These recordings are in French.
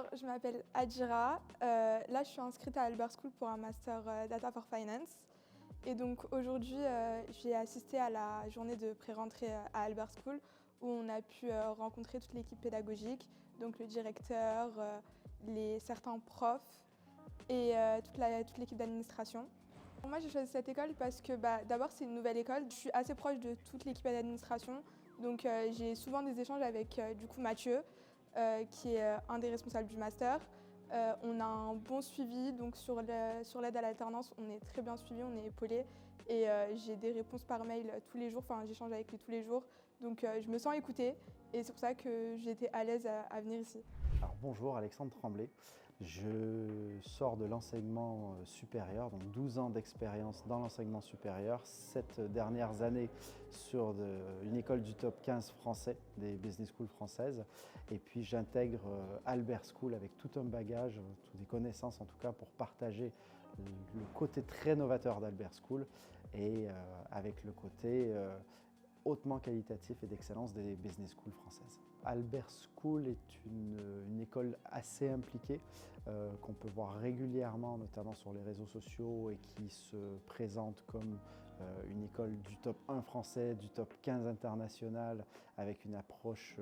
Alors, je m'appelle Adjira. Là, je suis inscrite à Albert School pour un master Data for Finance. Et donc aujourd'hui, j'ai assisté à la journée de pré-rentrée à Albert School où on a pu rencontrer toute l'équipe pédagogique, donc le directeur, certains profs et toute l'équipe d'administration. Moi, j'ai choisi cette école parce que d'abord, c'est une nouvelle école. Je suis assez proche de toute l'équipe d'administration, donc j'ai souvent des échanges avec du coup Mathieu, qui est un des responsables du master. On a un bon suivi, donc sur l'aide à l'alternance, on est très bien suivi, on est épaulé et j'ai des réponses par mail tous les jours, enfin j'échange avec lui tous les jours, donc je me sens écoutée et c'est pour ça que j'étais à l'aise à venir ici. Alors, bonjour, Alexandre Tremblay. Je sors de l'enseignement supérieur, donc 12 ans d'expérience dans l'enseignement supérieur, 7 dernières années sur une école du top 15 français, des business schools françaises. Et puis j'intègre Albert School avec tout un bagage, toutes des connaissances en tout cas pour partager le côté très novateur d'Albert School et avec le côté hautement qualitatif et d'excellence des business schools françaises. Albert School est une école assez impliquée qu'on peut voir régulièrement, notamment sur les réseaux sociaux et qui se présente comme une école du top 1 français, du top 15 international avec une approche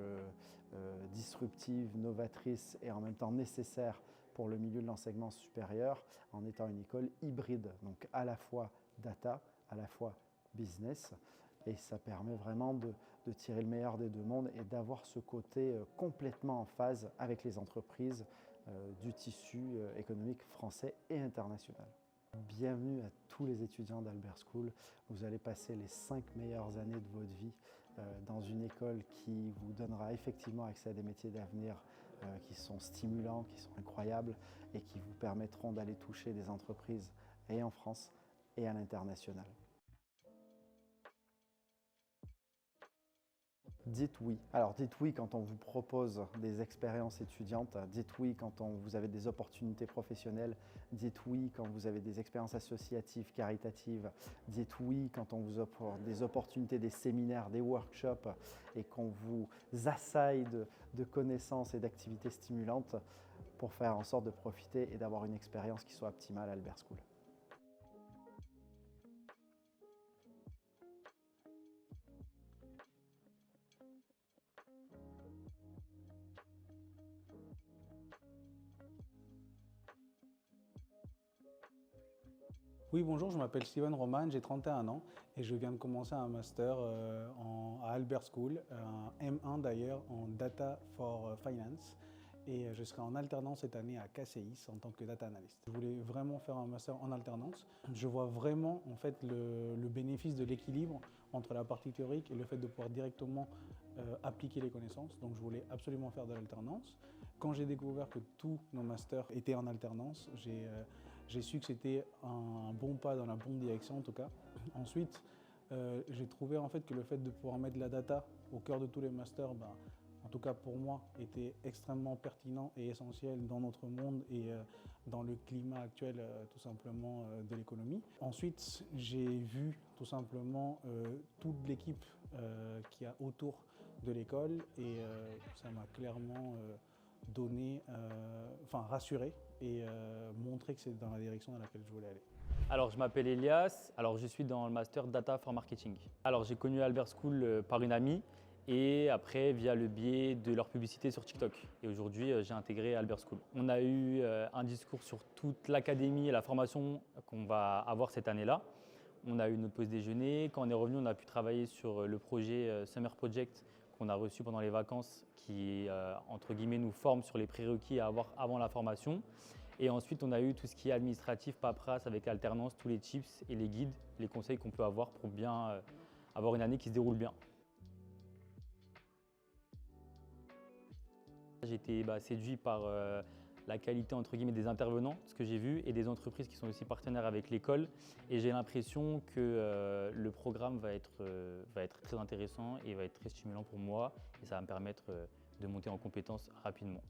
disruptive, novatrice et en même temps nécessaire pour le milieu de l'enseignement supérieur en étant une école hybride, donc à la fois data, à la fois business. Et ça permet vraiment de tirer le meilleur des deux mondes et d'avoir ce côté complètement en phase avec les entreprises du tissu économique français et international. Bienvenue à tous les étudiants d'Albert School. Vous allez passer les 5 meilleures années de votre vie dans une école qui vous donnera effectivement accès à des métiers d'avenir qui sont stimulants, qui sont incroyables et qui vous permettront d'aller toucher des entreprises et en France et à l'international. Dites oui. Alors dites oui quand on vous propose des expériences étudiantes, dites oui quand vous avez des opportunités professionnelles, dites oui quand vous avez des expériences associatives, caritatives, dites oui quand on vous offre des opportunités, des séminaires, des workshops et qu'on vous assaille de connaissances et d'activités stimulantes pour faire en sorte de profiter et d'avoir une expérience qui soit optimale à Albert School. Oui, bonjour, je m'appelle Steven Roman, j'ai 31 ans et je viens de commencer un master à Albert School, un M1 d'ailleurs en Data for Finance et je serai en alternance cette année à KCIS en tant que data analyst. Je voulais vraiment faire un master en alternance. Je vois vraiment en fait le bénéfice de l'équilibre entre la partie théorique et le fait de pouvoir directement appliquer les connaissances. Donc je voulais absolument faire de l'alternance. Quand j'ai découvert que tous nos masters étaient en alternance, j'ai su que c'était un bon pas dans la bonne direction en tout cas. Ensuite, j'ai trouvé en fait que le fait de pouvoir mettre la data au cœur de tous les masters, en tout cas pour moi, était extrêmement pertinent et essentiel dans notre monde et dans le climat actuel tout simplement de l'économie. Ensuite, j'ai vu tout simplement toute l'équipe qu'il y a autour de l'école et ça m'a clairement rassuré et montré que c'est dans la direction dans laquelle je voulais aller. Alors, je m'appelle Elias, je suis dans le master Data for Marketing. Alors, j'ai connu Albert School par une amie et après via le biais de leur publicité sur TikTok. Et aujourd'hui, j'ai intégré Albert School. On a eu un discours sur toute l'académie et la formation qu'on va avoir cette année-là. On a eu notre pause déjeuner. Quand on est revenu, on a pu travailler sur le projet Summer Project qu'on a reçu pendant les vacances qui, entre guillemets, nous forme sur les prérequis à avoir avant la formation. Et ensuite, on a eu tout ce qui est administratif, paperasse, avec alternance, tous les tips et les guides, les conseils qu'on peut avoir pour bien avoir une année qui se déroule bien. J'ai été séduit par la qualité entre guillemets des intervenants, ce que j'ai vu, et des entreprises qui sont aussi partenaires avec l'école. Et j'ai l'impression que le programme va être très intéressant et va être très stimulant pour moi. Et ça va me permettre de monter en compétences rapidement.